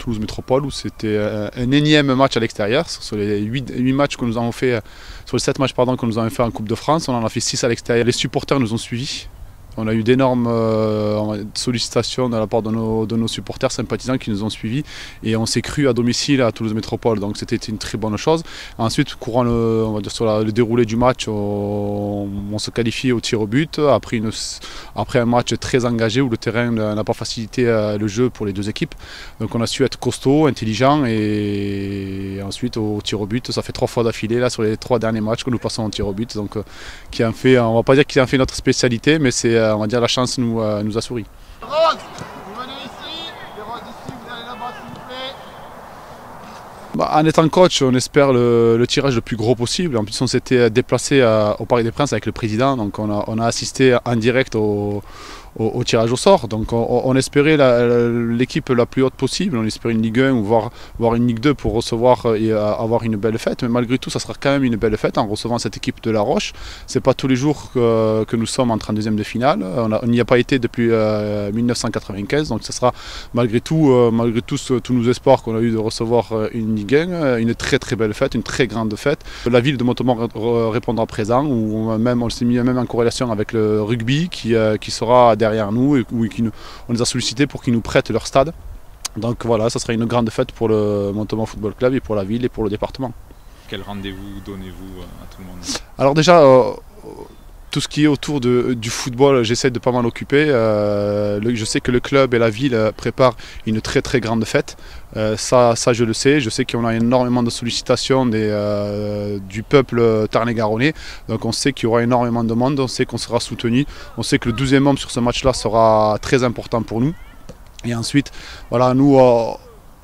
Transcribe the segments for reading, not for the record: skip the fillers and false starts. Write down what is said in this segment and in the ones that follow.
Toulouse Métropole, où c'était un énième match à l'extérieur. Sur les 8 matchs que nous avons fait, sur les 7 matchs que nous avons fait en Coupe de France, on en a fait 6 à l'extérieur. Les supporters nous ont suivis. On a eu d'énormes sollicitations de la part de nos supporters sympathisants qui nous ont suivis et on s'est cru à domicile à Toulouse Métropole, donc c'était une très bonne chose. Ensuite, courant sur le déroulé du match, on se qualifie au tir au but après un match très engagé où le terrain n'a pas facilité le jeu pour les deux équipes. Donc on a su être costaud, intelligent et ensuite au tir au but, ça fait 3 fois d'affilée là sur les 3 derniers matchs que nous passons au tir au but, donc qui en fait, on va pas dire qu'il en fait notre spécialité, mais c'est on va dire la chance nous a souri. Rose, vous venez ici, les Roses ici, vous allez là-bas s'il vous plaît. En étant coach, on espère le tirage le plus gros possible. En plus, on s'était déplacé au Parc des Princes avec le président, donc on a assisté en direct au tirage au sort. Donc on espérait l'équipe la plus haute possible, on espérait une Ligue 1 ou voire une Ligue 2 pour recevoir et avoir une belle fête. Mais malgré tout, ça sera quand même une belle fête en recevant cette équipe de La Roche. C'est pas tous les jours que nous sommes en 32e de finale. On n'y a pas été depuis 1995, donc ce sera malgré tout tous nos espoirs qu'on a eu de recevoir une Ligue 1, une très très belle fête, une très grande fête. La ville de Montemort répondra présent, ou on s'est mis même en corrélation avec le rugby qui sera derrière nous et on les a sollicités pour qu'ils nous prêtent leur stade. Donc voilà, ça sera une grande fête pour le Montemort Football Club et pour la ville et pour le département. Quel rendez-vous donnez-vous à tout le monde? Alors déjà, tout ce qui est autour du football, j'essaie de pas m'en occuper. Je sais que le club et la ville préparent une très très grande fête. Ça je le sais. Je sais qu'on a énormément de sollicitations du peuple tarn-et-garonnais. Donc on sait qu'il y aura énormément de monde, on sait qu'on sera soutenu. On sait que le 12e homme sur ce match-là sera très important pour nous. Et ensuite, voilà, nous... on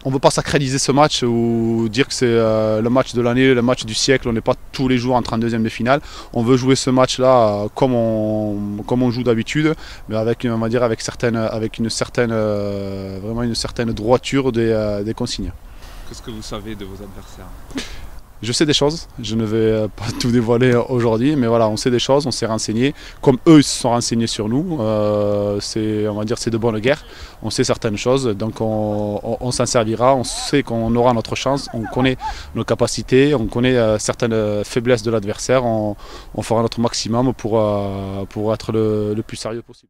ne veut pas sacraliser ce match ou dire que c'est le match de l'année, le match du siècle. On n'est pas tous les jours en 32e de finale. On veut jouer ce match-là comme on joue d'habitude, mais avec une certaine droiture des consignes. Qu'est-ce que vous savez de vos adversaires? Je sais des choses, je ne vais pas tout dévoiler aujourd'hui, mais voilà, on sait des choses, on s'est renseigné, comme eux se sont renseignés sur nous, on va dire c'est de bonne guerre, on sait certaines choses, donc on s'en servira, on sait qu'on aura notre chance, on connaît nos capacités, on connaît certaines faiblesses de l'adversaire, on fera notre maximum pour être le plus sérieux possible.